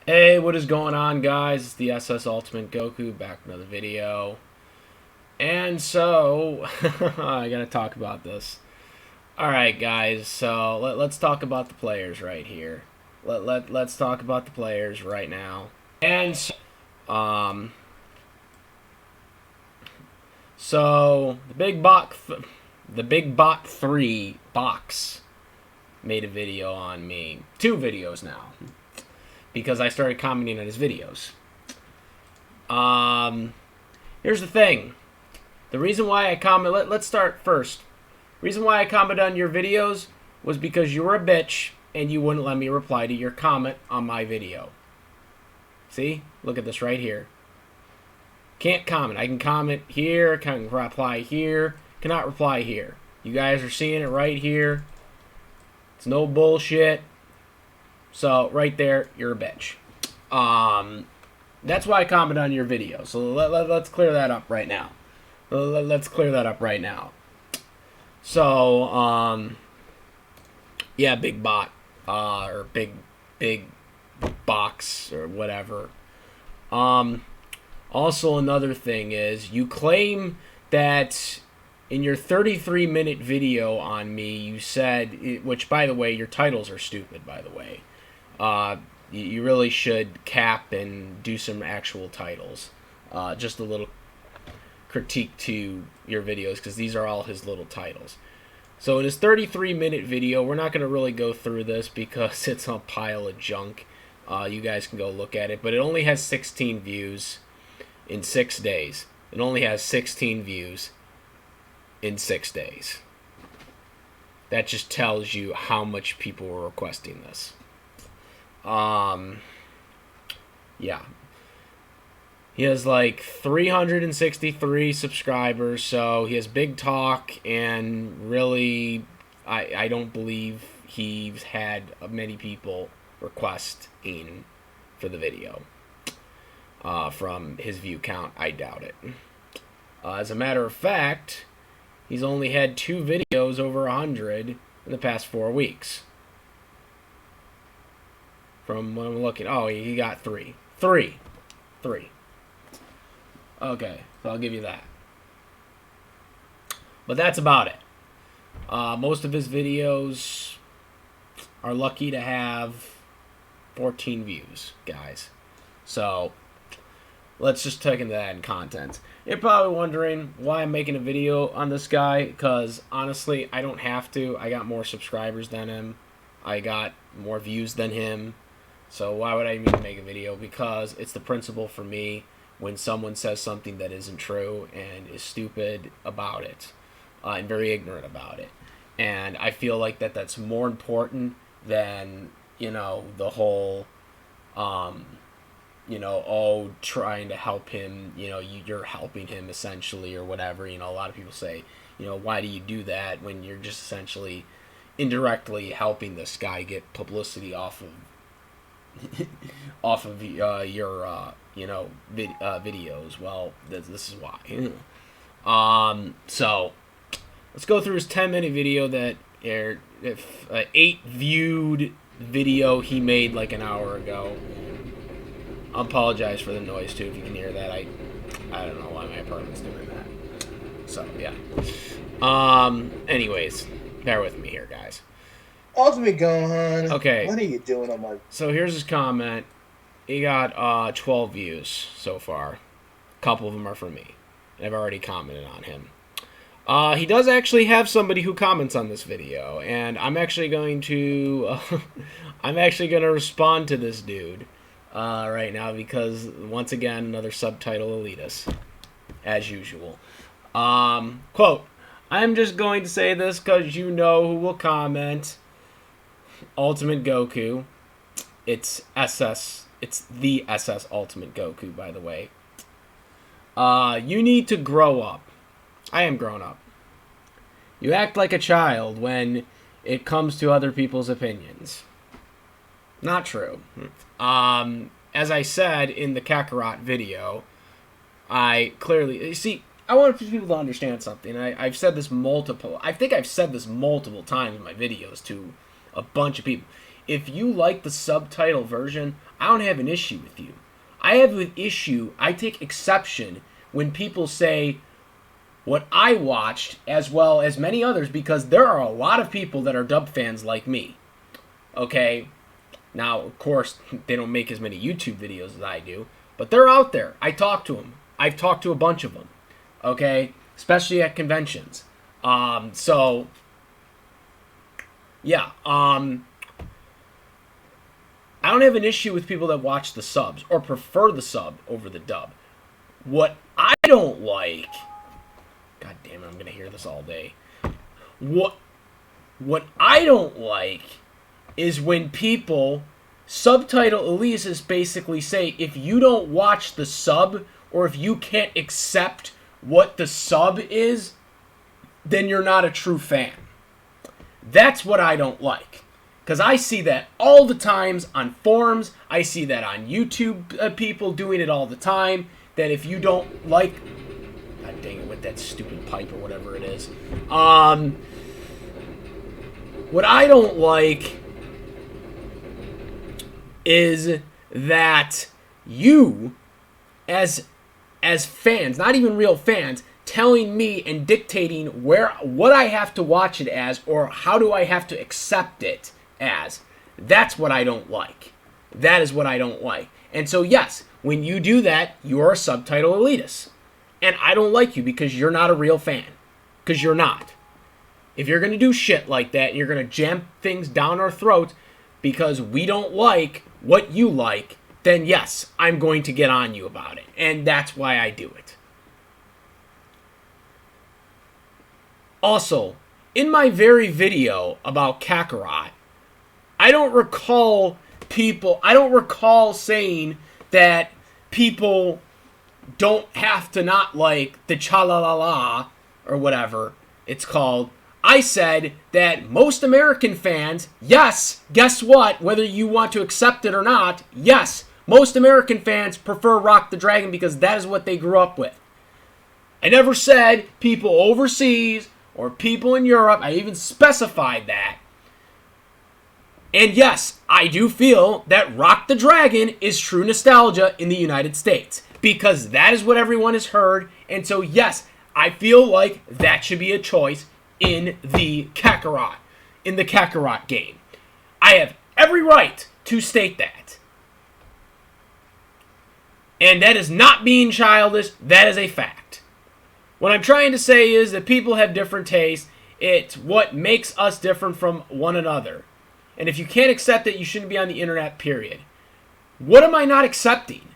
Hey, what is going on, guys? It's the SS Ultimate Goku back with another video. And so, I gotta talk about this. Alright, guys, so let's talk about the players right here. Let's talk about the players right now. And so the Big Bot 3 box made a video on me. 2 videos now. Because I started commenting on his videos. Here's the thing. The reason why I comment... Let's start first. The reason why I commented on your videos was because you were a bitch and you wouldn't let me reply to your comment on my video. See? Look at this right here. Can't comment. I can comment here, can reply here, cannot reply here. You guys are seeing it right here. It's no bullshit. So, right there, you're a bitch. That's why I comment on your video. So, let's clear that up right now. Let's clear that up right now. So, yeah, Big Bot, or Big Box, or whatever. Also, another thing is, you claim that in your 33-minute video on me, you said, which, by the way, your titles are stupid, by the way. You really should cap and do some actual titles. Just a little critique to your videos, because these are all his little titles. So in his 33-minute video, we're not going to really go through this because it's a pile of junk. You guys can go look at it. But it only has 16 views in 6 days. It only has 16 views in 6 days. That just tells you how much people were requesting this. Yeah. He has like 363 subscribers, so he has big talk, and really, I don't believe he's had many people request in for the video. From his view count, I doubt it. As a matter of fact, he's only had 2 videos over 100 in the past 4 weeks. From when I'm looking, oh, he got 3. 3. Okay, so I'll give you that. But that's about it. Most of his videos are lucky to have 14 views, guys. So, let's just take into that in content. You're probably wondering why I'm making a video on this guy, because honestly, I don't have to. I got more subscribers than him. I got more views than him. So why would I even make a video? Because it's the principle for me when someone says something that isn't true and is stupid about it, and very ignorant about it. And I feel like that's more important than, the whole, trying to help him, you're helping him essentially or whatever. A lot of people say, why do you do that when you're just essentially indirectly helping this guy get publicity off of your videos. Well, this is why. So let's go through his 10-minute video that aired, 8 viewed video he made like an hour ago. I apologize for the noise too if you can hear that. I don't know why my apartment's doing that. So yeah. Anyways, bear with me here, guys. Ultimate Gohan. Okay. What are you doing on my... So here's his comment. He got 12 views so far. A couple of them are from me. I've already commented on him. He does actually have somebody who comments on this video, and I'm actually going to respond to this dude right now because once again another subtitle elitist, as usual. Quote: "I'm just going to say this because you know who will comment. Ultimate Goku. It's SS. It's the SS Ultimate Goku, by the way. You need to grow up. I am grown up. You act like a child when it comes to other people's opinions. Not true. As I said in the Kakarot video, I clearly... See, I want people to understand something. I've said this multiple... I think I've said this multiple times in my videos to a bunch of people. If you like the subtitle version, I don't have an issue with you. I have an issue, I take exception when people say what I watched as well as many others, because there are a lot of people that are dub fans like me. Okay? Now, of course, they don't make as many YouTube videos as I do, but they're out there. I talk to them. I've talked to a bunch of them. Okay? Especially at conventions. So, yeah. I don't have an issue with people that watch the subs or prefer the sub over the dub. What I don't like... God damn it, I'm going to hear this all day. What I don't like is when people... Subtitle elitists basically say, if you don't watch the sub, or if you can't accept what the sub is, then you're not a true fan. That's what I don't like. Because I see that all the times on forums. I see that on YouTube, people doing it all the time. That if you don't like... God dang it, with that stupid pipe or whatever it is. What I don't like is that you, as fans, not even real fans, telling me and dictating what I have to watch it as, or how do I have to accept it as. That's what I don't like. That is what I don't like. And so yes, when you do that, you are a subtitle elitist. And I don't like you because you're not a real fan. Because you're not. If you're going to do shit like that, you're going to jam things down our throats because we don't like what you like, then yes, I'm going to get on you about it. And that's why I do it. Also, in my very video about Kakarot, I don't recall saying that people don't have to not like the cha-la-la-la, or whatever it's called. I said that most American fans, yes, guess what? Whether you want to accept it or not, yes, most American fans prefer Rock the Dragon because that is what they grew up with. I never said people overseas or people in Europe. I even specified that. And yes, I do feel that Rock the Dragon is true nostalgia in the United States because that is what everyone has heard. And so yes, I feel like that should be a choice in the Kakarot game. I have every right to state that. And that is not being childish, that is a fact. What I'm trying to say is that people have different tastes. It's what makes us different from one another. And if you can't accept it, you shouldn't be on the internet, period. What am I not accepting?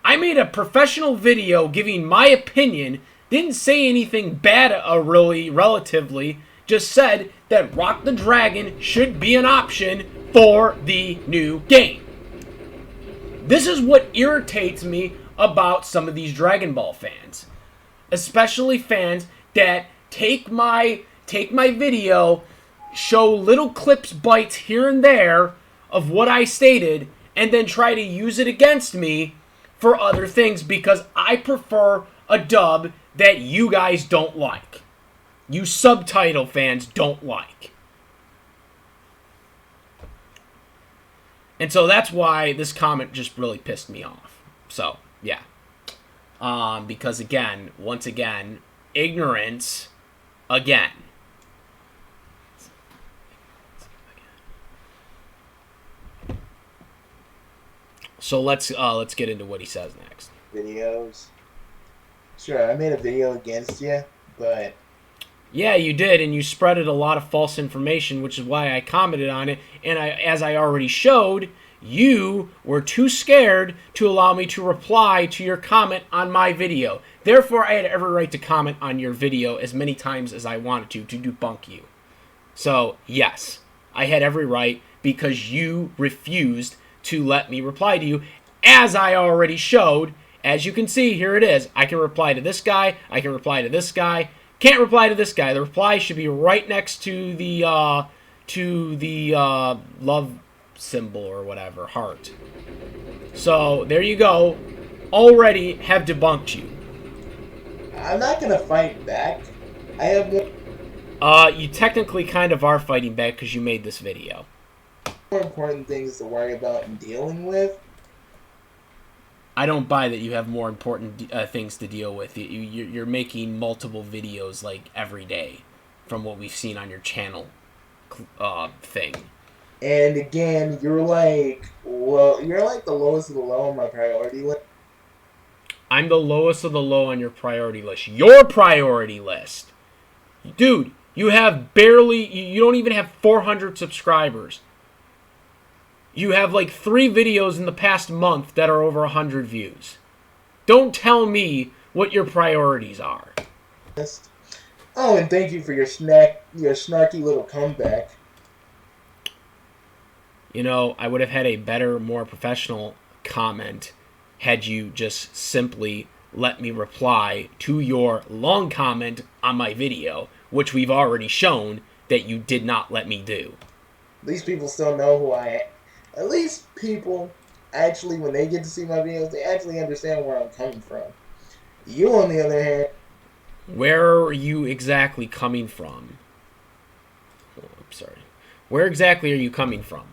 I made a professional video giving my opinion. Didn't say anything bad, relatively. Just said that Rock the Dragon should be an option for the new game. This is what irritates me about some of these Dragon Ball fans. Especially fans that take my video, show little clips, bites here and there of what I stated, and then try to use it against me for other things because I prefer a dub that you guys don't like. You subtitle fans don't like. And so that's why this comment just really pissed me off. So, yeah. Because again, once again, ignorance again. So let's get into what he says next. Videos. Sure, I made a video against you, but... Yeah, you did, and you spreaded a lot of false information, which is why I commented on it. And as I already showed, you were too scared to allow me to reply to your comment on my video. Therefore, I had every right to comment on your video as many times as I wanted to debunk you. So, yes, I had every right because you refused to let me reply to you, as I already showed. As you can see, here it is. I can reply to this guy. I can reply to this guy. Can't reply to this guy. The reply should be right next to the love symbol or whatever, heart. So there you go. Already have debunked you. I'm not gonna fight back. I have no... You technically kind of are fighting back because you made this video. more important things to worry about and dealing with. I don't buy that you have more important things to deal with. You're making multiple videos like every day, from what we've seen on your channel thing. And again, you're like the lowest of the low on my priority list. I'm the lowest of the low on your priority list. Your priority list. Dude, you have barely, you don't even have 400 subscribers. You have like 3 videos in the past month that are over 100 views. Don't tell me what your priorities are. Oh, and thank you for your snarky little comeback. You know, I would have had a better, more professional comment had you just simply let me reply to your long comment on my video, which we've already shown that you did not let me do. These people still know who I am. At least people, actually, when they get to see my videos, they actually understand where I'm coming from. You, on the other hand... Where are you exactly coming from? Oh, I'm sorry. Where exactly are you coming from?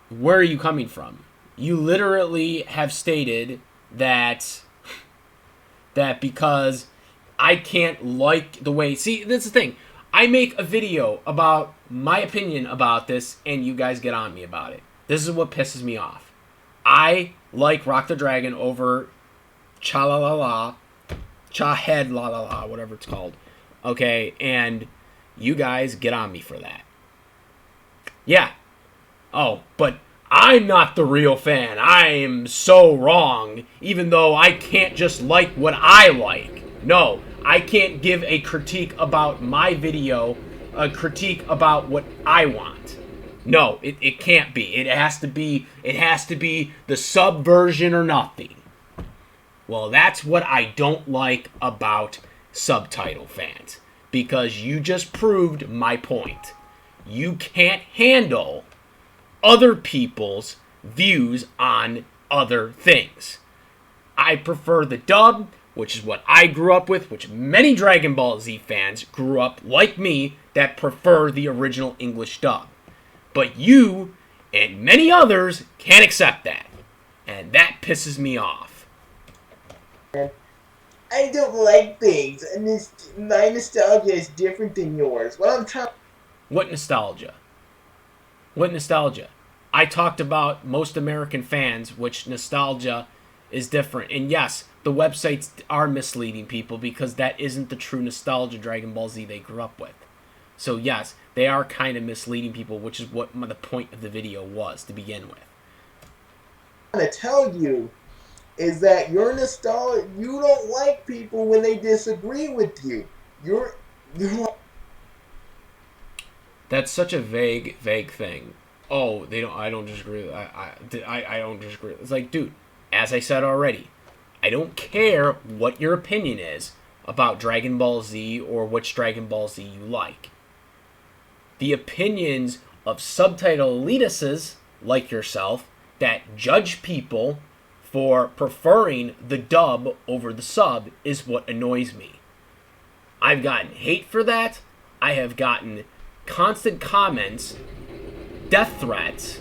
Where are you coming from? You literally have stated that because I can't like the way... See, that's the thing. I make a video about my opinion about this, and you guys get on me about it. This is what pisses me off. I like Rock the Dragon over Cha-la-la-la, Cha-head-la-la-la, whatever it's called. Okay, and you guys get on me for that. Yeah. Oh, but I'm not the real fan. I am so wrong, even though I can't just like what I like. No, I can't give a critique about my video, a critique about what I want. No, it can't be. It has to be the subversion or nothing. Well, that's what I don't like about subtitle fans, because you just proved my point. You can't handle other people's views on other things. I prefer the dub, which is what I grew up with, which many Dragon Ball Z fans grew up like me that prefer the original English dub. But you and many others can't accept that. And that pisses me off. I don't like things, and my nostalgia is different than yours. What nostalgia? What nostalgia? I talked about most American fans, which nostalgia is different. And yes, the websites are misleading people because that isn't the true nostalgia Dragon Ball Z they grew up with. So yes, they are kind of misleading people, which is what the point of the video was to begin with. What I'm trying to tell you is that your nostalgia, you don't like people when they disagree with you. You're like... That's such a vague thing. Oh, they don't. I don't disagree. I don't disagree. It's like, dude, as I said already, I don't care what your opinion is about Dragon Ball Z or which Dragon Ball Z you like. The opinions of subtitle elitists like yourself that judge people for preferring the dub over the sub is what annoys me. I've gotten hate for that. I have gotten constant comments, death threats,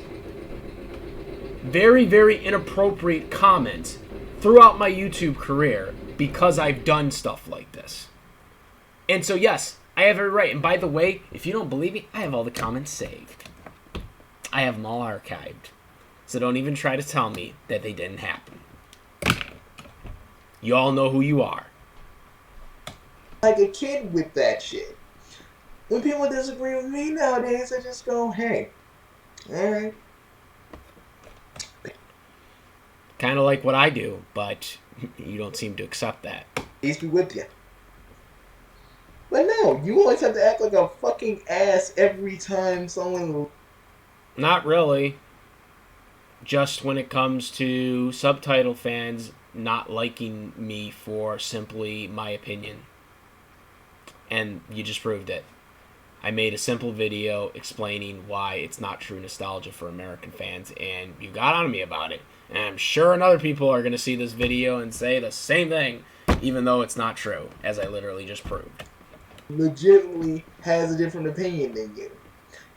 very, very inappropriate comments throughout my YouTube career because I've done stuff like this. And so, yes, I have every right. And by the way, if you don't believe me, I have all the comments saved. I have them all archived. So don't even try to tell me that they didn't happen. You all know who you are. Like a kid with that shit. When people disagree with me nowadays, I just go, hey, alright. Kind of like what I do, but you don't seem to accept that. Peace be with you. But no, you always have to act like a fucking ass every time someone... Not really. Just when it comes to subtitle fans not liking me for simply my opinion. And you just proved it. I made a simple video explaining why it's not true nostalgia for American fans, and you got on me about it. And I'm sure other people are going to see this video and say the same thing, even though it's not true, as I literally just proved. Legitimately has a different opinion than you.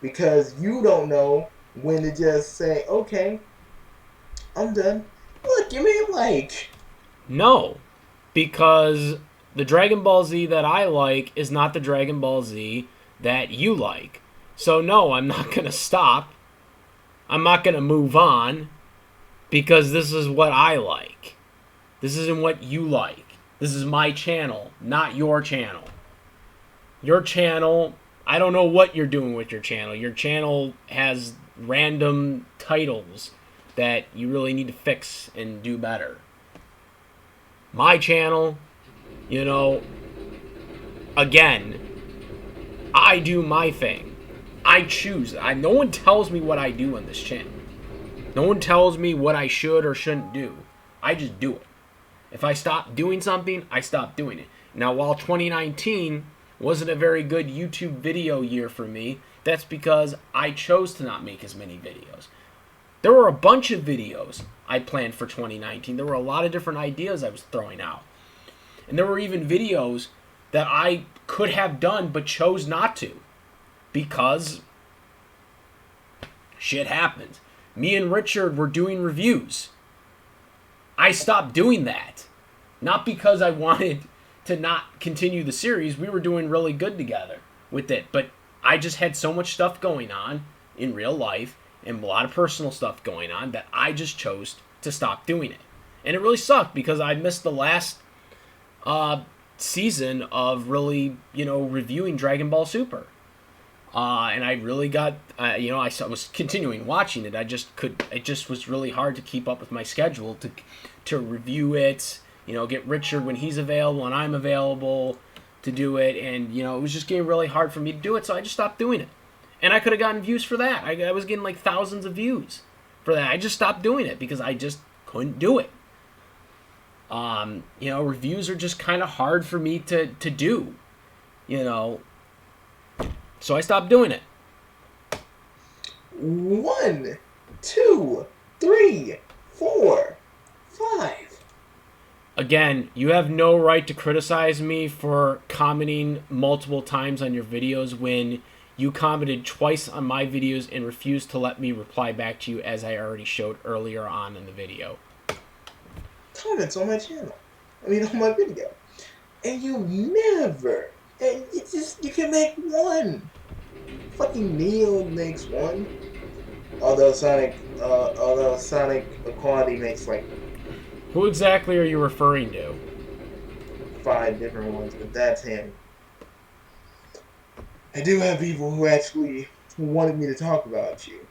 because you don't know when to just say, okay, I'm done. Look, give me a like. No, because the Dragon Ball Z that I like is not the Dragon Ball Z that you like. So no, I'm not going to stop. I'm not going to move on because this is what I like. This isn't what you like. This is my channel, not your channel. Your channel, I don't know what you're doing with your channel. Your channel has random titles that you really need to fix and do better. My channel, you know, again, I do my thing. I choose. No one tells me what I do on this channel. No one tells me what I should or shouldn't do. I just do it. If I stop doing something, I stop doing it. Now, while 2019 wasn't a very good YouTube video year for me, that's because I chose to not make as many videos. There were a bunch of videos I planned for 2019. There were a lot of different ideas I was throwing out. And there were even videos that I could have done but chose not to because shit happens. Me and Richard were doing reviews. I stopped doing that. Not because I wanted to not continue the series. We were doing really good together with it. But I just had so much stuff going on in real life and a lot of personal stuff going on that I just chose to stop doing it. And it really sucked because I missed the last season of really, reviewing Dragon Ball Super. And I really got, I was continuing watching it. It just was really hard to keep up with my schedule to review it, get Richard when he's available and I'm available to do it. And, it was just getting really hard for me to do it. So I just stopped doing it. And I could have gotten views for that. I was getting like thousands of views for that. I just stopped doing it because I just couldn't do it. Reviews are just kind of hard for me to do, So I stopped doing it. 1, 2, 3, 4, 5. Again, you have no right to criticize me for commenting multiple times on your videos when you commented twice on my videos and refused to let me reply back to you as I already showed earlier on in the video. Comments on my channel. On my video. And you never... And it's just, you can make one. Fucking Neo makes one. Although Sonic Equality makes like... Who exactly are you referring to? 5 different ones, but that's him. I do have people who actually wanted me to talk about you.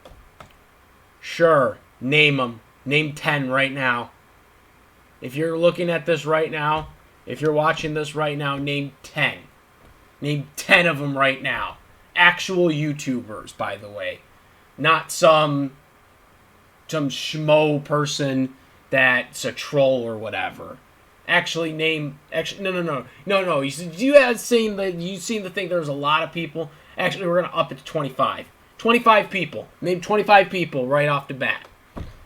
Sure, name them. Name 10 right now. If you're looking at this right now, if you're watching this right now, name 10. Name 10 of them right now. Actual YouTubers, by the way. Not some schmo person that's a troll or whatever. Actually, no. You've seen the thing. There's a lot of people. Actually, we're gonna up it to 25. 25 people. Name 25 people right off the bat.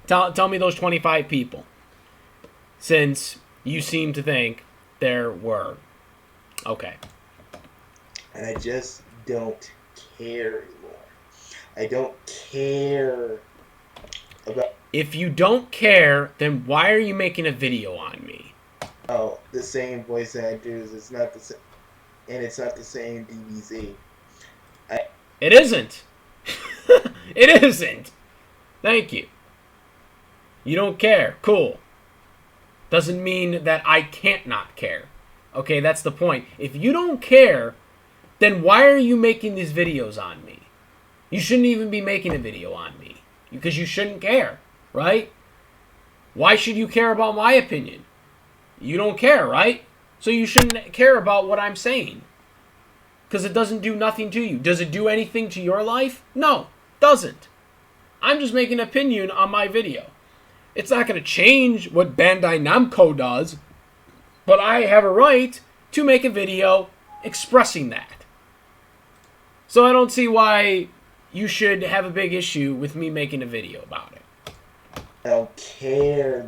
Tell me those 25 people. Since you seem to think there were. Okay. And I just don't care anymore. I don't care about... If you don't care, then why are you making a video on me? Oh, the same voice actors. It's not the same, and it's not the same DBZ. It isn't. It isn't. Thank you. You don't care. Cool. Doesn't mean that I can't not care. Okay, that's the point. If you don't care, then why are you making these videos on me? You shouldn't even be making a video on me. Because you shouldn't care, right? Why should you care about my opinion? You don't care, right? So you shouldn't care about what I'm saying. Because it doesn't do nothing to you. Does it do anything to your life? No, doesn't. I'm just making an opinion on my video. It's not going to change what Bandai Namco does, but I have a right to make a video expressing that. So I don't see why you should have a big issue with me making a video about it. I don't care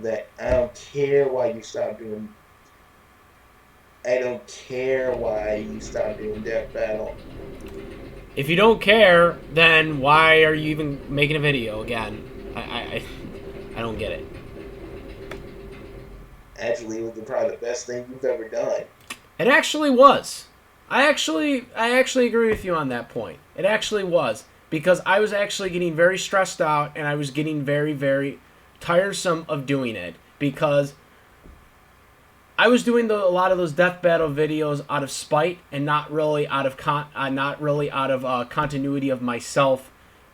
why you stopped doing... I don't care why you stopped doing Death Battle. If you don't care, then why are you even making a video again? I don't get it. Actually, it was probably the best thing you've ever done. It actually was. I actually agree with you on that point. It actually was. Because I was actually getting very stressed out and I was getting very, very tiresome of doing it. Because I was doing a lot of those death battle videos out of spite and not really out of continuity of myself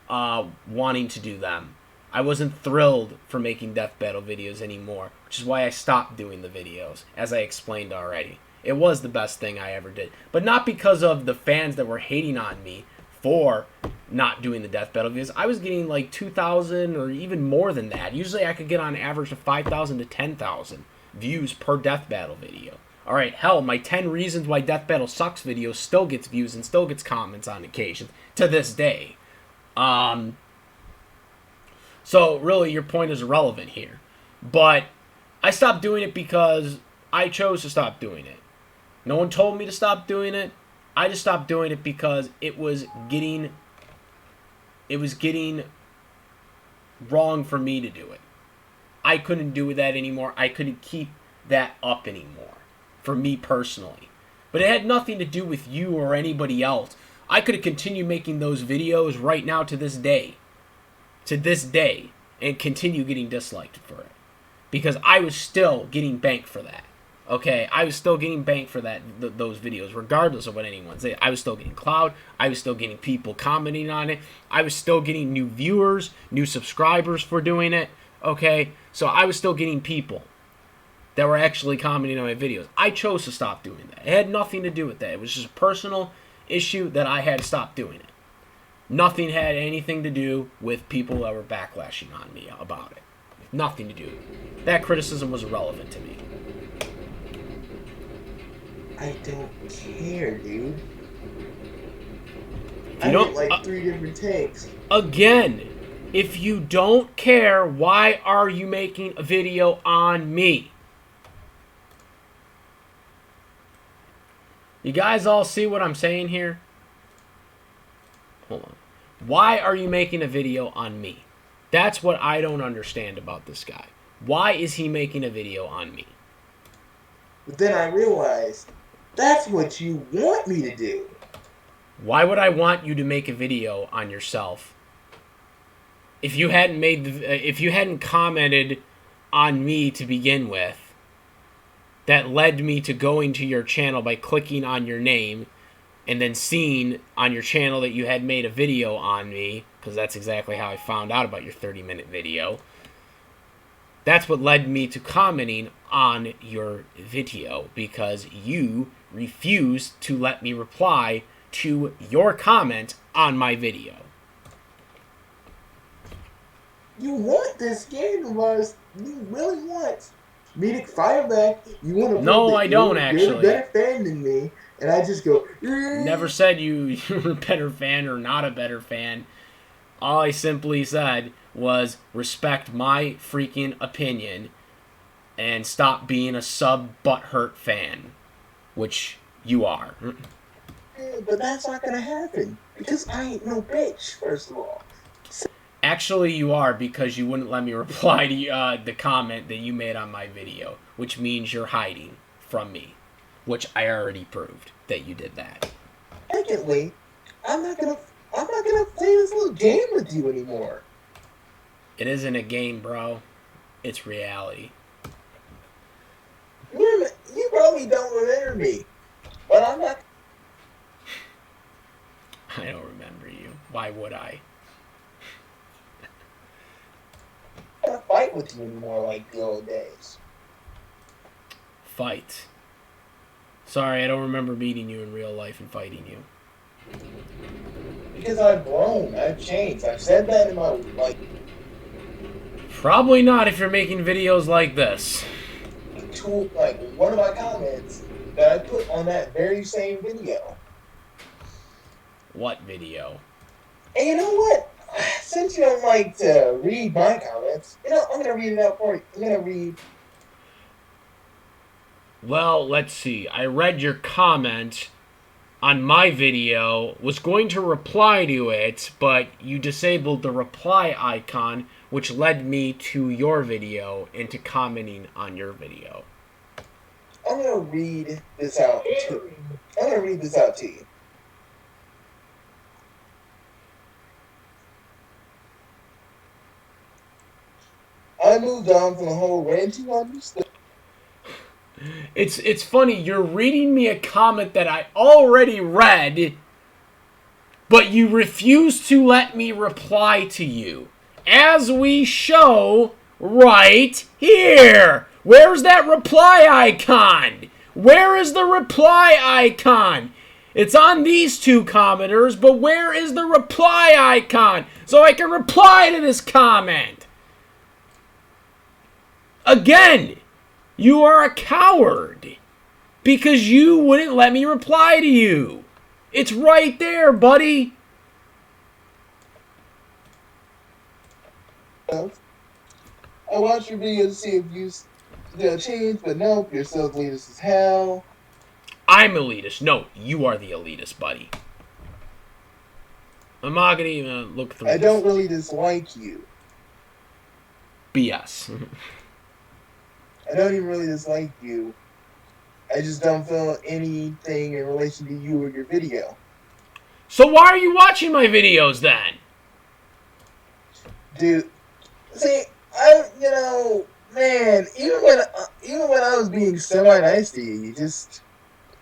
wanting to do them. I wasn't thrilled for making death battle videos anymore, which is why I stopped doing the videos, as I explained already. It was the best thing I ever did, but not because of the fans that were hating on me for not doing the death battle videos. I was getting like 2,000 or even more than that. Usually I could get on average of 5,000 to 10,000 views per death battle video. All right, hell, my 10 reasons why death battle sucks video still gets views and still gets comments on occasion to this day. So really your point is irrelevant here. But I stopped doing it because I chose to stop doing it. No one told me to stop doing it. I just stopped doing it because it was getting wrong for me to do it. I couldn't do that anymore. I couldn't keep that up anymore for me personally. But it had nothing to do with you or anybody else. I could have continued making those videos right now to this day. And continue getting disliked for it. Because I was still getting banked for that. Okay, I was still getting banked for those videos, regardless of what anyone said. I was still getting clout. I was still getting people commenting on it. I was still getting new viewers, new subscribers for doing it. Okay, so I was still getting people that were actually commenting on my videos. I chose to stop doing that. It had nothing to do with that. It was just a personal issue that I had to stop doing it. Nothing had anything to do with people that were backlashing on me about it. Nothing to do. That criticism was irrelevant to me. I don't care, dude. I get like 3 different takes. Again, if you don't care, why are you making a video on me? You guys all see what I'm saying here? Hold on. Why are you making a video on me? That's what I don't understand about this guy. Why is he making a video on me? But then I realized that's what you want me to do. Why would I want you to make a video on yourself? If you hadn't commented on me to begin with, that led me to going to your channel by clicking on your name and then seeing on your channel that you had made a video on me, because that's exactly how I found out about your 30-minute video. That's what led me to commenting on your video, because you refused to let me reply to your comment on my video. You want this game of ours. You really want me to fire back. You want to No, I don't actually. You're a better fan than me. And I just go... Never said you were a better fan or not a better fan. All I simply said was respect my freaking opinion and stop being a sub-butthurt fan, which you are. But that's not going to happen, because I ain't no bitch, first of all. Actually, you are, because you wouldn't let me reply to the comment that you made on my video, which means you're hiding from me, which I already proved that you did that. Secondly, I'm not gonna play this little game with you anymore. It isn't a game, bro. It's reality. You probably don't remember me, but I'm not. I don't remember you. Why would I? I'm not gonna fight with you anymore like the old days. Fight. Sorry, I don't remember meeting you in real life and fighting you. Because I've grown, I've changed. I've said that in my life. Probably not if you're making videos like this. One of my comments that I put on that very same video. What video? And you know what? Since you don't like to read my comments, I'm gonna read it out for you. I'm gonna read. Well, let's see. I read your comment on my video was going to reply to it, but you disabled the reply icon, which led me to your video and to commenting on your video. I'm gonna read this out to you. I moved on from the whole ranting understood. It's funny, you're reading me a comment that I already read, but you refuse to let me reply to you. As we show right here. Where's that reply icon? Where is the reply icon? It's on these two commenters, but where is the reply icon? So I can reply to this comment. Again, you are a coward because you wouldn't let me reply to you. It's right there, buddy. I watched your video to see if you still change, but nope, you're still elitist as hell. I'm elitist. No, you are the elitist, buddy. I'm not gonna even look through I don't really dislike you. BS. I don't even really dislike you. I just don't feel anything in relation to you or your video. So why are you watching my videos then? Dude, see, man, even when I was being semi-nice to you, you just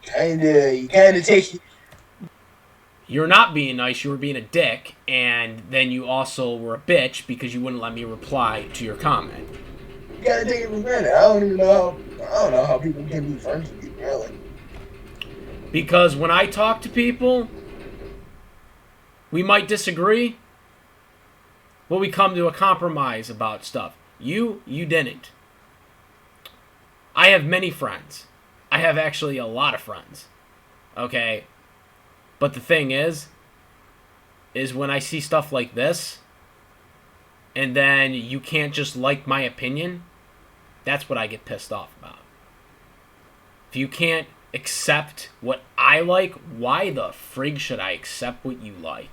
kind of take it. You're not being nice, you were being a dick, and then you also were a bitch because you wouldn't let me reply to your comment. You gotta take it for granted. I don't know how people can be friends with you, really. Because when I talk to people, we might disagree, but we come to a compromise about stuff. You didn't. I have many friends. I have actually a lot of friends. Okay? But the thing is when I see stuff like this, and then you can't just like my opinion, that's what I get pissed off about. If you can't accept what I like, why the frig should I accept what you like?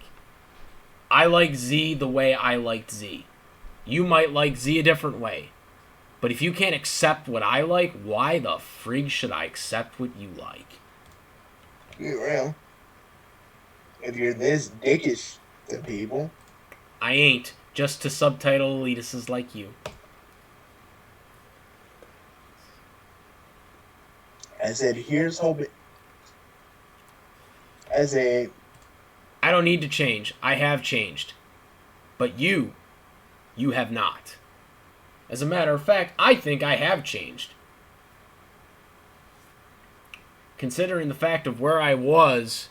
I like Z the way I liked Z. You might like Z a different way. But if you can't accept what I like, why the frig should I accept what you like? You're real. If you're this dickish to people. I ain't. Just to subtitle elitists like you. I said, here's hoping. I said, I don't need to change. I have changed. But you have not. As a matter of fact, I think I have changed. Considering the fact of where I was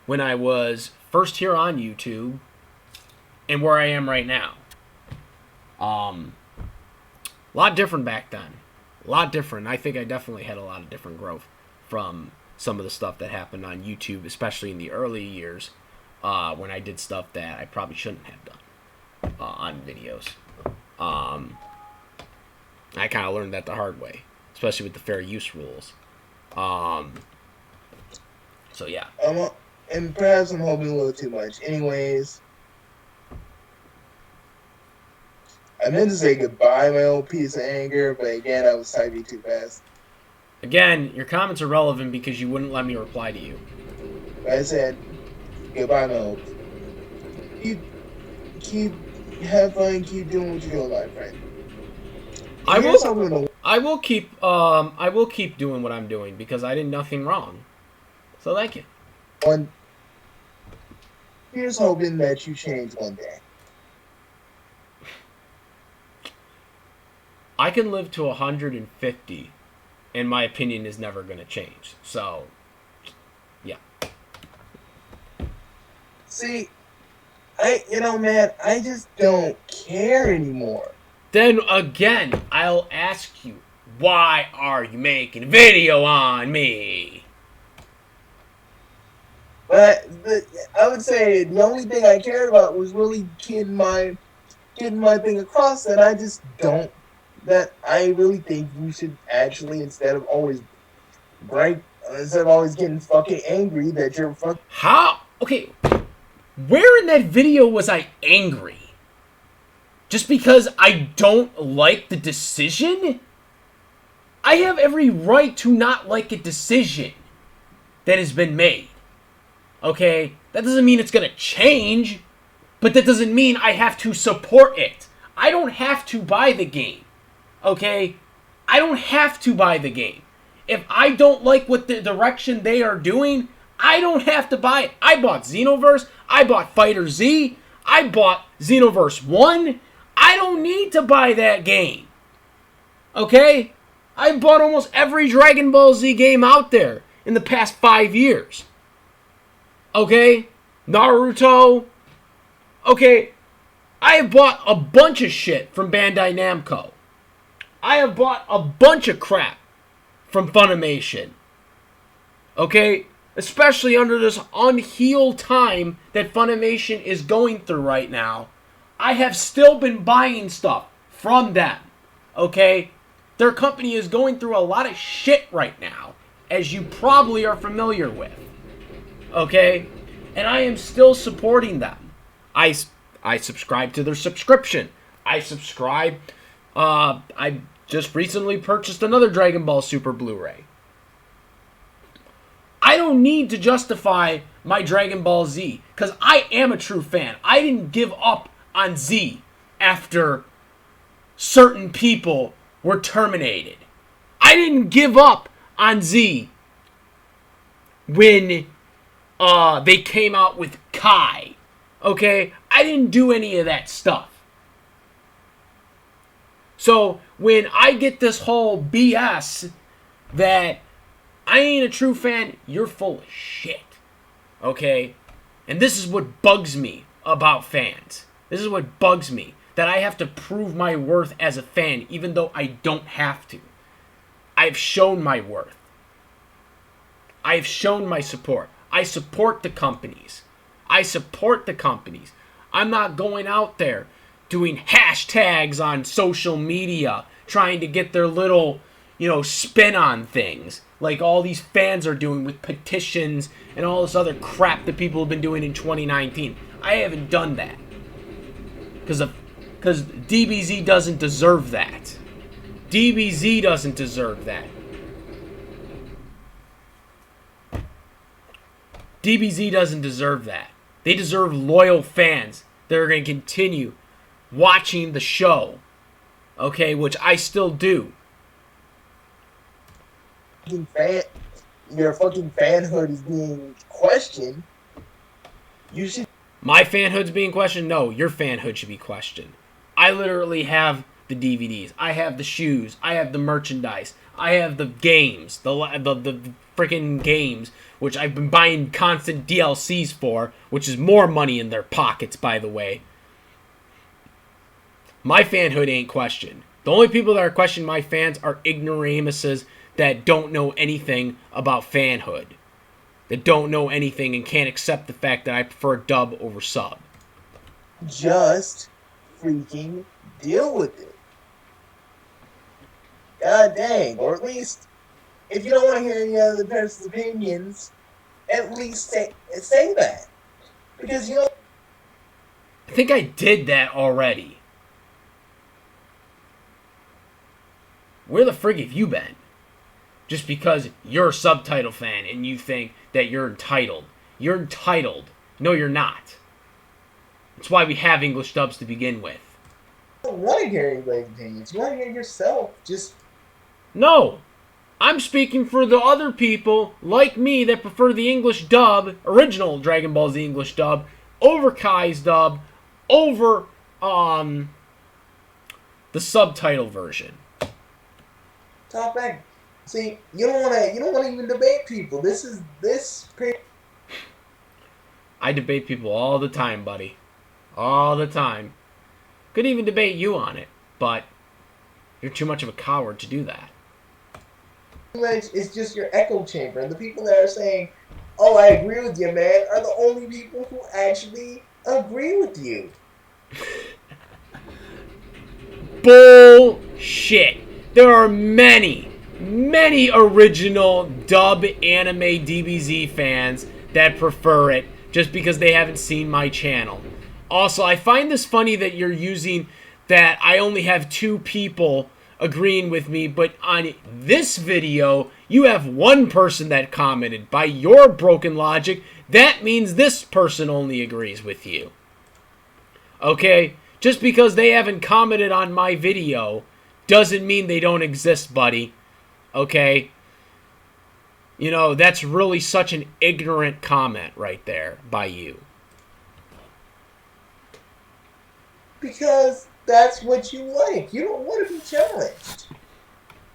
when I was first here on YouTube and where I am right now. A lot different back then. A lot different. I think I definitely had a lot of different growth from some of the stuff that happened on YouTube, especially in the early years when I did stuff that I probably shouldn't have done on videos. I kind of learned that the hard way, especially with the fair use rules. So yeah. And perhaps I'm hoping a little too much. Anyways, I meant to say goodbye, my old piece of anger, but again, I was typing too fast. Again, your comments are relevant because you wouldn't let me reply to you. I said goodbye, my old. Have fun, keep doing what you're doing, my friend. I will keep doing what I'm doing because I did nothing wrong. So thank you. Here's hoping that you change one day. I can live to 150, and my opinion is never going to change. So, yeah. See, man, I just don't care anymore. Then again, I'll ask you, why are you making a video on me? But I would say the only thing I cared about was really getting my thing across that I really think you should actually, instead of always Instead of always getting fucking angry that you're fucking... How? Okay, where in that video was I angry? Just because I don't like the decision? I have every right to not like a decision that has been made. Okay? That doesn't mean it's gonna change, but that doesn't mean I have to support it. I don't have to buy the game. Okay? I don't have to buy the game. If I don't like what the direction they are doing, I don't have to buy it. I bought Xenoverse. I bought Fighter Z. I bought Xenoverse 1. I don't need to buy that game. Okay? I bought almost every Dragon Ball Z game out there in the past 5 years. Okay? Naruto. Okay? I have bought a bunch of shit from Bandai Namco. I have bought a bunch of crap from Funimation. Okay? Especially under this unhealed time that Funimation is going through right now. I have still been buying stuff from them. Okay? Their company is going through a lot of shit right now, as you probably are familiar with. Okay? And I am still supporting them. I subscribe to their subscription. I just recently purchased another Dragon Ball Super Blu-ray. I don't need to justify my Dragon Ball Z, because I am a true fan. I didn't give up on Z after certain people were terminated. I didn't give up on Z when they came out with Kai. Okay? I didn't do any of that stuff. So, when I get this whole BS that I ain't a true fan, you're full of shit. Okay? And this is what bugs me about fans. This is what bugs me. That I have to prove my worth as a fan, even though I don't have to. I've shown my worth. I've shown my support. I support the companies. I'm not going out there doing hashtags on social media, trying to get their little, spin on things. Like all these fans are doing with petitions and all this other crap that people have been doing in 2019. I haven't done that. Because DBZ doesn't deserve that. DBZ doesn't deserve that. DBZ doesn't deserve that. They deserve loyal fans that are going to continue watching the show. Okay, which I still do. Your fucking fanhood is being questioned. You should... My fanhood's being questioned? No, your fanhood should be questioned. I literally have the DVDs. I have the shoes. I have the merchandise. I have the games. The freaking games, which I've been buying constant DLCs for, which is more money in their pockets, by the way. My fanhood ain't questioned. The only people that are questioning my fans are ignoramuses that don't know anything about fanhood. That don't know anything and can't accept the fact that I prefer dub over sub. Just freaking deal with it. God dang. Or at least, if you don't want to hear any other person's opinions, at least say that. Because, I think I did that already. Where the frig have you been? Just because you're a subtitle fan and you think that you're entitled. You're entitled. No, you're not. That's why we have English dubs to begin with. You don't want to hear anybody's opinions. You want to hear yourself. Just... No. I'm speaking for the other people like me that prefer the English dub, original Dragon Ball Z English dub, over Kai's dub, over the subtitle version. Talk back. See, you don't want to even debate people. I debate people all the time, buddy. All the time. Could even debate you on it, but you're too much of a coward to do that. It's just your echo chamber, and the people that are saying, "Oh, I agree with you, man," are the only people who actually agree with you. Bullshit. There are many many original dub anime DBZ fans that prefer it just because they haven't seen my channel. Also, I find this funny that you're using that I only have 2 people agreeing with me, but on this video, you have 1 person that commented. By your broken logic, that means this person only agrees with you. Okay? Just because they haven't commented on my video doesn't mean they don't exist, buddy. Okay? You know, that's really such an ignorant comment right there by you. Because that's what you like. You don't want to be challenged.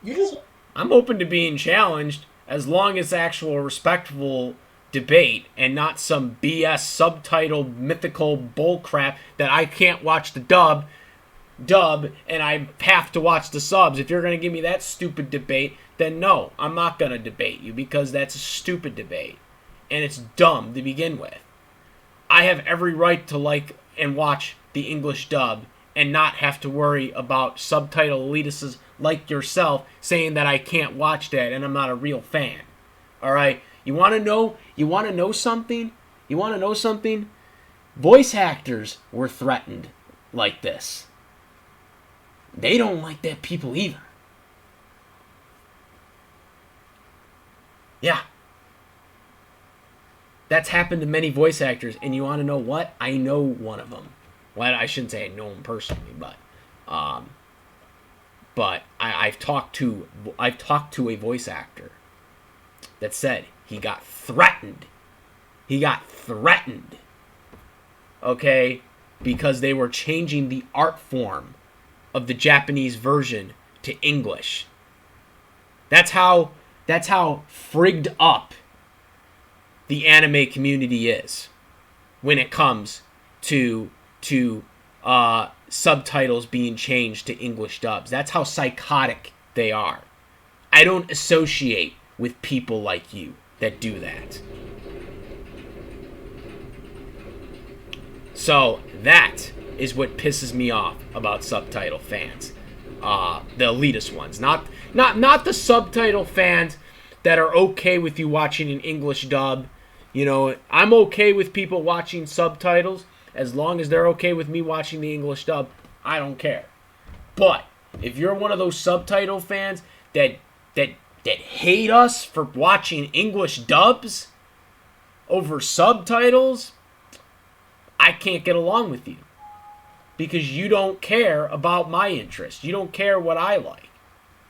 You just... I'm open to being challenged as long as actual respectful debate and not some BS subtitled mythical bullcrap that I can't watch the dub and I have to watch the subs. If you're going to give me that stupid debate, then no, I'm not going to debate you because that's a stupid debate and it's dumb to begin with. I have every right to like and watch the English dub and not have to worry about subtitle elitists like yourself saying that I can't watch that and I'm not a real fan. All right? You want to know something? You want to know something? Voice actors were threatened like this. They don't like that people either. Yeah. That's happened to many voice actors, and you want to know what? I know one of them. Well, I shouldn't say I know him personally, but I've talked to a voice actor that said he got threatened. He got threatened. Okay, because they were changing the art form of the Japanese version to English. That's how frigged up the anime community is when it comes to subtitles being changed to English dubs. That's how psychotic they are. I don't associate with people like you that do that. So that is what pisses me off about subtitle fans. The elitist ones. Not the subtitle fans that are okay with you watching an English dub. You know, I'm okay with people watching subtitles as long as they're okay with me watching the English dub. I don't care. But if you're one of those subtitle fans that hate us for watching English dubs over subtitles, I can't get along with you. Because you don't care about my interests. You don't care what I like.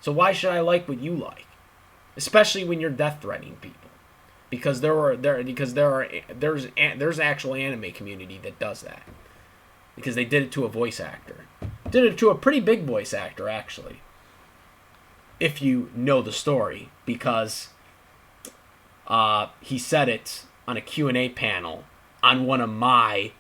So why should I like what you like? Especially when you're death threatening people. Because there's actual anime community that does that. Because they did it to a voice actor. Did it to a pretty big voice actor, actually. If you know the story. Because he said it on a Q&A panel on one of my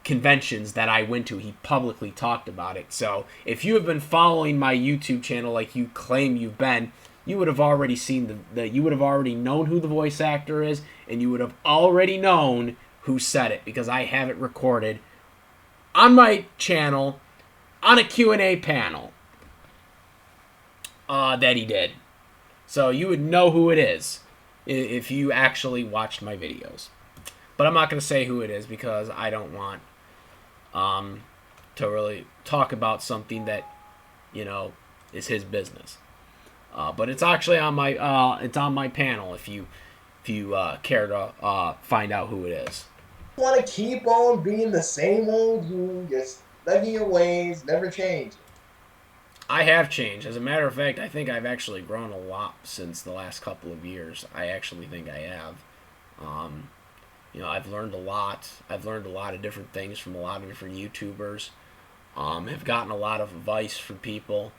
conventions that I went to. He publicly talked about it. So if you have been following my YouTube channel like you claim you've been, you would have already seen you would have already known who the voice actor is, and you would have already known who said it, because I have it recorded on my channel on a Q&A panel that he did. So you would know who it is if you actually watched my videos. But I'm not going to say who it is because I don't want to really talk about something that, you know, is his business. But it's actually on my panel if you care to find out who it is. You want to keep on being the same old you, just stuck in your ways, never change. I have changed. As a matter of fact, I think I've actually grown a lot since the last couple of years. I actually think I have. You know, I've learned a lot. I've learned a lot of different things from a lot of different YouTubers. Have gotten a lot of advice from people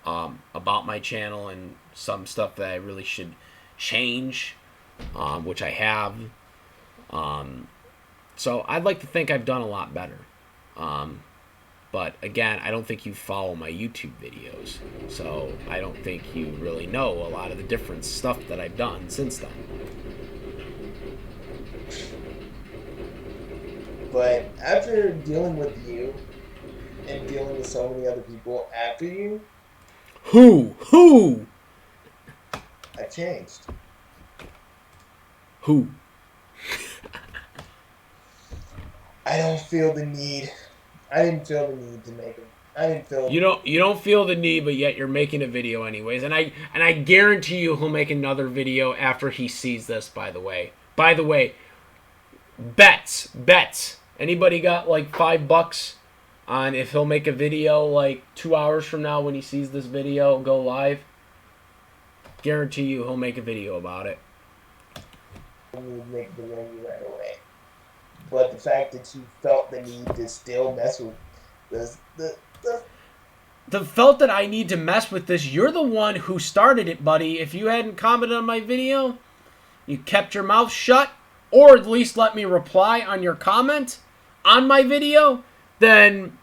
about my channel and some stuff that I really should change, which I have. So I'd like to think I've done a lot better. But again, I don't think you follow my YouTube videos, so I don't think you really know a lot of the different stuff that I've done since then. But after dealing with you and dealing with so many other people after you, Who? changed. Who? I don't feel the need. I didn't feel the need to make them. I didn't feel. You don't feel the need, but yet you're making a video anyways. And I guarantee you he'll make another video after he sees this. By the way, bets. Anybody got like $5 on if he'll make a video like 2 hours from now when he sees this video go live? Guarantee you he'll make a video about it. Make the video right away. But the fact that you felt the need to still mess with the felt that I need to mess with this, you're the one who started it, buddy. If you hadn't commented on my video, you kept your mouth shut, or at least let me reply on your comment on my video, then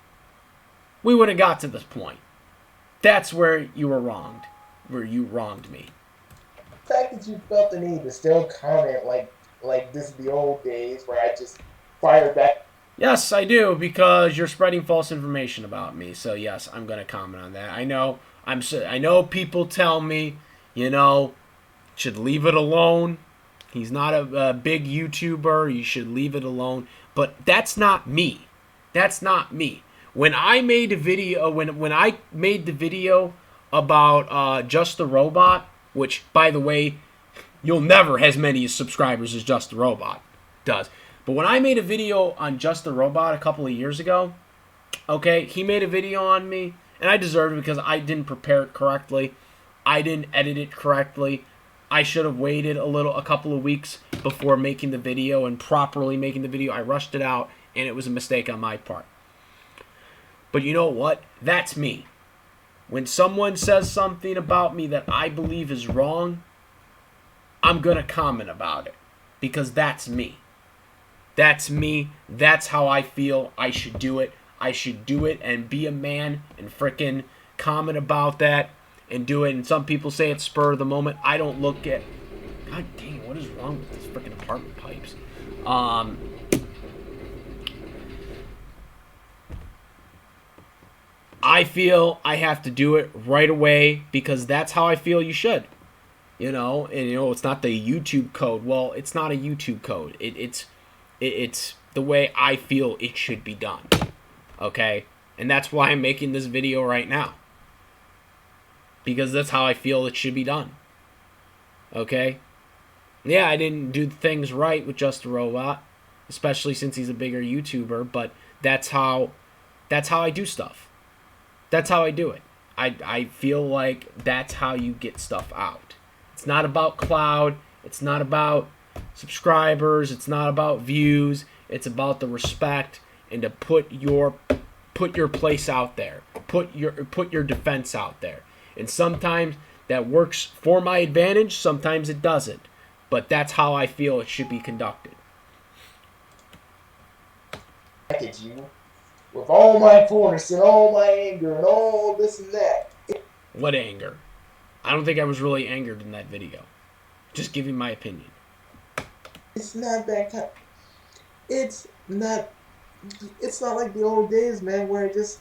we would have got to this point. That's where you were wronged. Where you wronged me. The fact that you felt the need to still comment like this is the old days where I just fired back. Yes, I do, because you're spreading false information about me. So yes, I'm gonna comment on that. I know people tell me, should leave it alone. He's not a big YouTuber. You should leave it alone. But that's not me. That's not me. When I made a video, when I made the video about Just the Robot, which by the way, you'll never have as many subscribers as Just the Robot does. But when I made a video on Just the Robot a couple of years ago, okay, he made a video on me, and I deserved it because I didn't prepare it correctly. I didn't edit it correctly. I should have waited a couple of weeks before making the video and properly making the video. I rushed it out, and it was a mistake on my part. But you know what? That's me. When someone says something about me that I believe is wrong, I'm going to comment about it because that's me. That's me. That's how I feel I should do it. I should do it and be a man and frickin' comment about that and do it. And some people say it's spur of the moment. I don't look at... God dang, what is wrong with these frickin' apartment pipes? I feel I have to do it right away because that's how I feel you should. And it's not the YouTube code. Well, it's not a YouTube code. It's the way I feel it should be done. Okay? And that's why I'm making this video right now. Because that's how I feel it should be done. Okay? Yeah, I didn't do things right with Just a Robot, especially since he's a bigger YouTuber, but that's how I do stuff. That's how I do it. I feel like that's how you get stuff out. It's not about cloud. It's not about subscribers. It's not about views. It's about the respect and to put your place out there. Put your defense out there. And sometimes that works for my advantage. Sometimes it doesn't. But that's how I feel it should be conducted. Back at you with all my fullness and all my anger and all this and that. What anger? I don't think I was really angered in that video. Just giving my opinion. It's not that kind. It's not like the old days, man, where it just...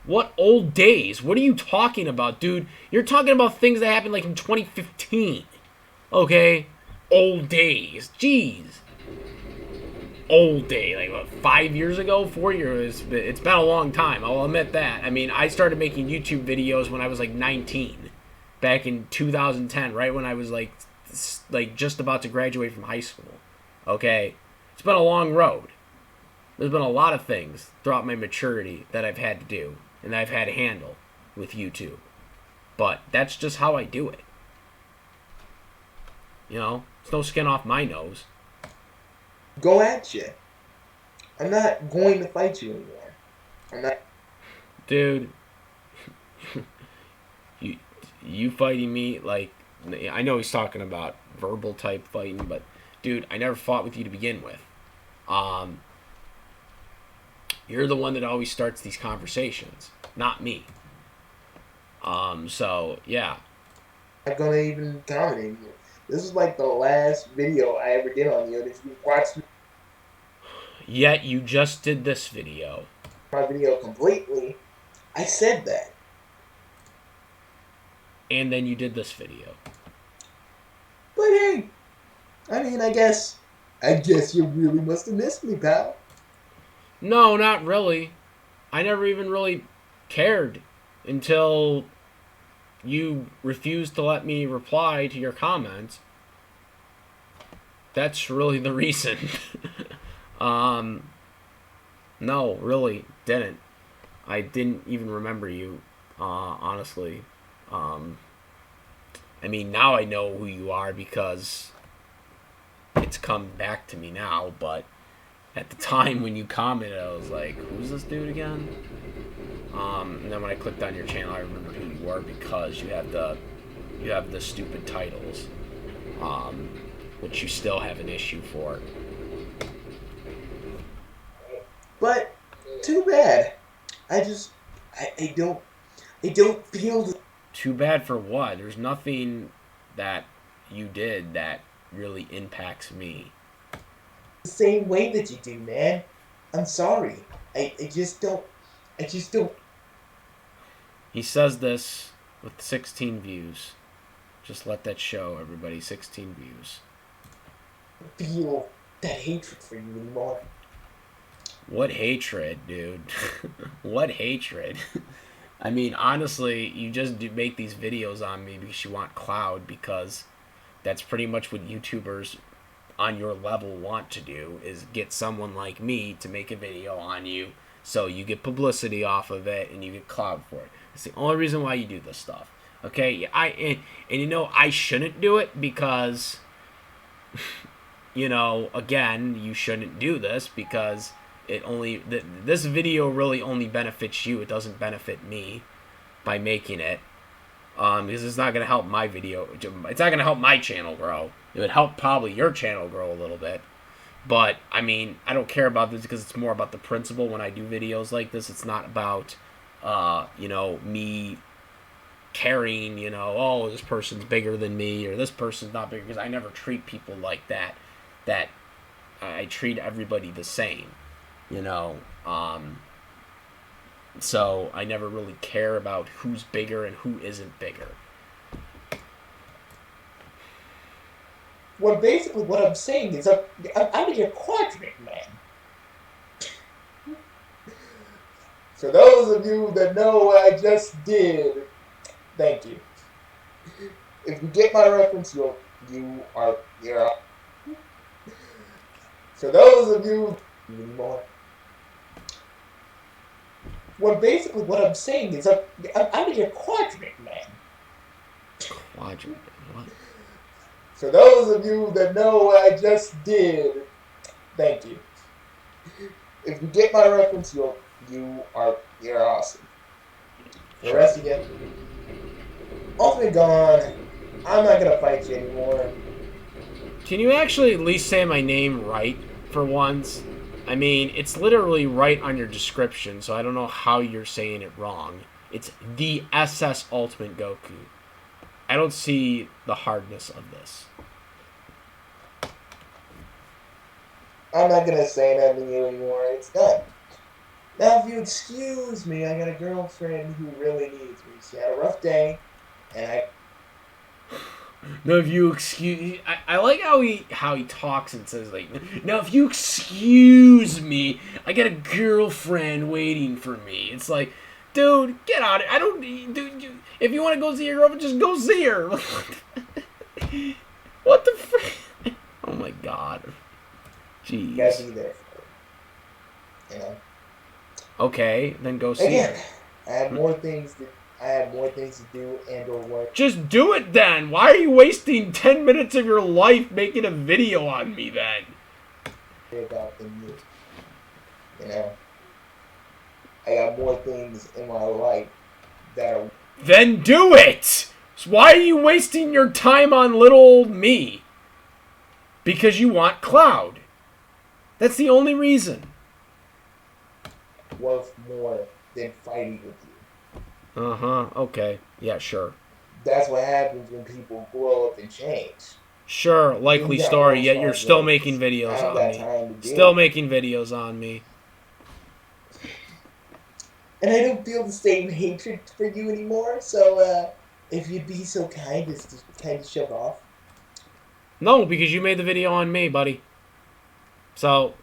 What old days? What are you talking about, dude? You're talking about things that happened like in 2015. Okay? Old days. Jeez. Old day. Like, what, 5 years ago? 4 years? It's been a long time. I'll admit that. I mean, I started making YouTube videos when I was like 19. Back in 2010, right when I was like just about to graduate from high school. Okay? It's been a long road. There's been a lot of things throughout my maturity that I've had to do and that I've had to handle with YouTube. But that's just how I do it. It's no skin off my nose. Go at you. I'm not going to fight you anymore. I'm not. Dude, you fighting me, like, I know he's talking about verbal type fighting, but dude, I never fought with you to begin with. You're the one that always starts these conversations, not me. So yeah. I'm not gonna even comment anymore. This is like the last video I ever did on you. If you watched Yet you just did this video. My video completely, I said that. And then you did this video. But hey, I mean, I guess you really must have missed me, pal. No, not really. I never even really cared until you refused to let me reply to your comments. That's really the reason. um, no, really didn't. I didn't even remember you, honestly. Um, I mean, now I know who you are because it's come back to me now, but at the time when you commented, I was like, who's this dude again? And then when I clicked on your channel, I remembered who you were because you have the stupid titles, which you still have an issue for. But too bad. I don't feel Too bad for what? There's nothing that you did that really impacts me. the same way that you do, man. I'm sorry. I just don't. I just don't He says this with 16 views. Just let that show, everybody. 16 views. feel that hatred for you anymore. What hatred, dude? What hatred? I mean, honestly, you just make these videos on me because you want cloud, because that's pretty much what YouTubers on your level want to do, is get someone like me to make a video on you so you get publicity off of it and you get cloud for it. It's the only reason why you do this stuff. Okay? And you know, I shouldn't do it because you know, again, you shouldn't do this because this video really only benefits you. It doesn't benefit me by making it. Because it's not going to help my video. It's not going to help my channel grow. It would help probably your channel grow a little bit. But, I mean, I don't care about this because it's more about the principle when I do videos like this. It's not about, you know, me caring, you know, oh, this person's bigger than me or this person's not bigger. Because I never treat people like that. That I treat everybody the same, you know. So I never really care about who's bigger and who isn't bigger. Well, basically, what I'm saying is I'm out of your quadrant, man. For those of you that know what I just did, thank you. If you get my reference, you're. For those of you anymore. Well, basically, what I'm saying is I'm out of your quadrant, man. Quadrant? What? For those of you that know what I just did, thank you. If you get my reference, you're awesome. The rest of you, ultimately gone. I'm not gonna fight you anymore. Can you actually at least say my name right for once? I mean, it's literally right on your description, so I don't know how you're saying it wrong. It's the SS Ultimate Goku. I don't see the hardness of this. I'm not gonna say nothing to you anymore. It's done. Now, if you excuse me, I got a girlfriend who really needs me. She had a rough day, and I. No, if you excuse, I like how he talks and says like, now if you excuse me, I got a girlfriend waiting for me. It's like, dude, get out of it. I don't, dude. If you want to go see your girlfriend, just go see her. What the frick? Oh my god. Jeez. You gotta be there for her. You know. Okay, then go see her. I had more things to do and or work. Just do it then. Why are you wasting 10 minutes of your life making a video on me then? About than you. You know. I got more things in my life that are. Then do it! So why are you wasting your time on little old me? Because you want cloud. That's the only reason. Worth more than fighting with you. Uh-huh. Okay. Yeah, sure. That's what happens when people grow up and change. Sure, likely story, yet you're still making videos on me. Still making videos on me. And I don't feel the same hatred for you anymore, so if you'd be so kind as to kind of shove off. No, because you made the video on me, buddy. So,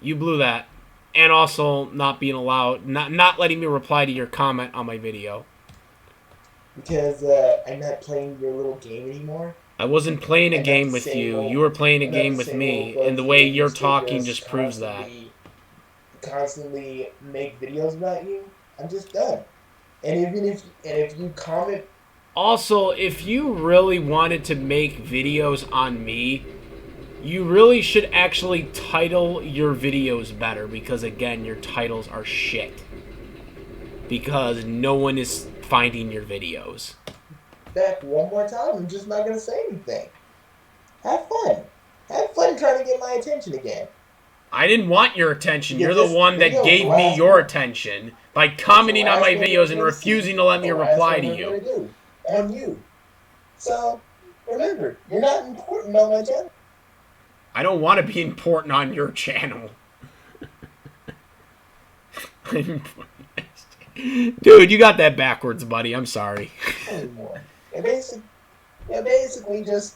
you blew that. And also not being allowed, not letting me reply to your comment on my video. Because I'm not playing your little game anymore. I wasn't playing a I'm not game the with same you. You old. were playing a I'm not game the with same old me, and the buggy way that you're used to talking just just proves that. constantly make videos about you. I'm just done. And if you comment, Also, if you really wanted to make videos on me, you really should actually title your videos better, because again, your titles are shit. Because no one is finding your videos. back one more time, I'm just not gonna say anything. Have fun. Have fun trying to get my attention again. I didn't want your attention. Because You're the this one that video is the gave me last your one. attention by It's the commenting on last my one videos you're and gonna see. refusing to let me The last reply one to we're gonna you. do on you. So remember, you're not important on my channel. I don't want to be important on your channel. Dude, you got that backwards, buddy. I'm sorry. Anymore. You're basically just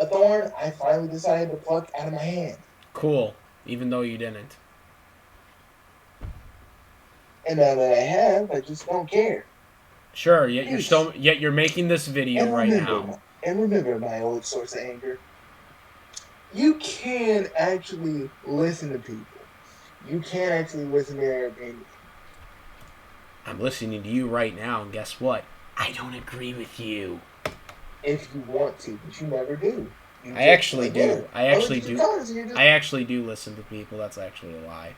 a thorn I finally decided to pluck out of my hand. Cool. Even though you didn't. And now that I have, I just don't care. Sure, yet you're making this video And right now. remember my old source of anger. You can actually listen to people. You can actually listen to their opinion. I'm listening to you right now, and guess what? I don't agree with you. If you want to, but you never do. I actually do. I actually do listen to people. That's actually a lie.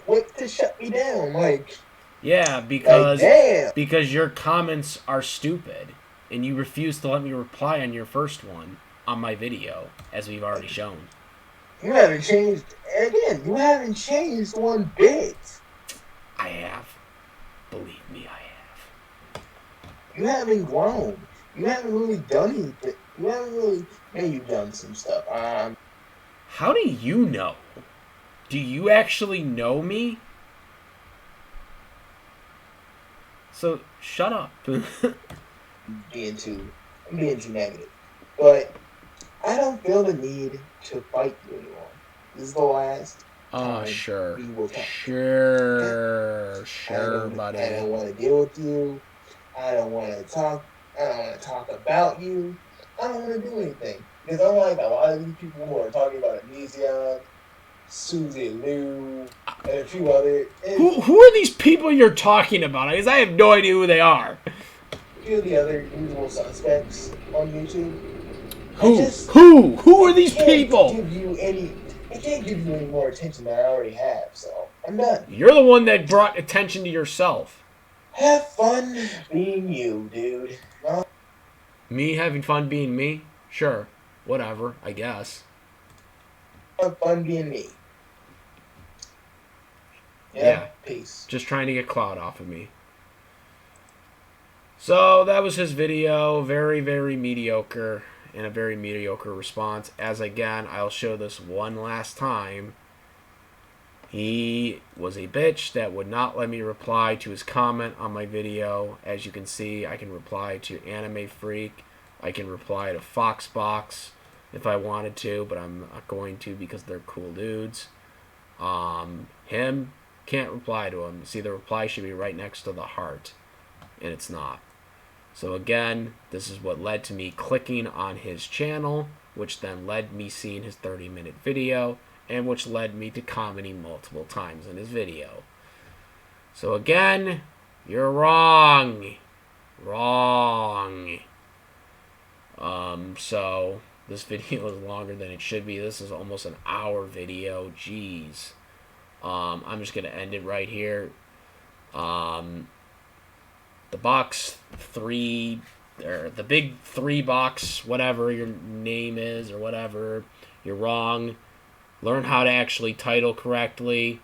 Quick to shut me down, like. Yeah, because damn. because your comments are stupid, and you refuse to let me reply on your first one on my video, as we've already shown. You haven't changed. Again, you haven't changed one bit. I have. Believe me, I have. You haven't grown. You haven't really done anything. You haven't really. Maybe you've done some stuff. How do you know? Do you actually know me? So shut up. I'm being too negative, but I don't feel the need to fight you anymore. This is the last. Oh, sure. We will talk. Sure, buddy. I don't want to deal with you. I don't want to talk. I don't want to talk about you. I don't want to do anything. Because unlike a lot of these people who are talking about Amnesia, Susie Liu, and a few other... Who are these people you're talking about? Because I have no idea who they are. A few of the other usual suspects on YouTube. Who are these people? I can't give you any more attention than I already have, so I'm done. You're the one that brought attention to yourself. Have fun being you, dude. Me having fun being me? Sure. Whatever, I guess. Have fun being me. Yeah. Peace. Just trying to get clout off of me. So, that was his video. Very, very mediocre. And a very mediocre response. As again, I'll show this one last time. He was a bitch that would not let me reply to his comment on my video. As you can see, I can reply to Anime Freak. I can reply to Foxbox if I wanted to, but I'm not going to because they're cool dudes. Him, can't reply to him. See, the reply should be right next to the heart, and it's not. So again, this is what led to me clicking on his channel, which then led me seeing his 30-minute video, and which led me to commenting multiple times in his video. So again, you're wrong. Wrong. So this video is longer than it should be. This is almost an hour video. Jeez. I'm just going to end it right here. The box 3, or the big 3 box, whatever your name is or whatever, you're wrong. Learn how to actually title correctly.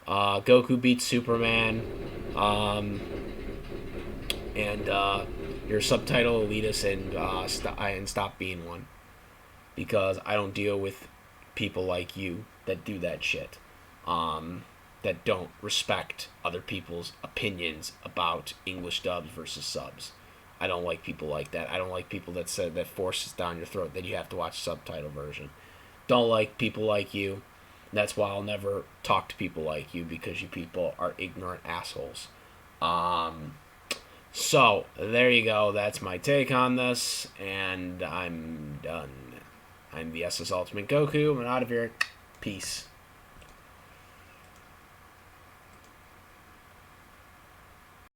Goku beats Superman. And your subtitle elitist, and stop being one. Because I don't deal with people like you that do that shit. That don't respect other people's opinions about English dubs versus subs. I don't like people like that. I don't like people that said that forces down your throat that you have to watch subtitle version. Don't like people like you. That's why I'll never talk to people like you, because you people are ignorant assholes. So there you go. That's my take on this, and I'm done. I'm the SS Ultimate Goku. I'm out of here. Peace.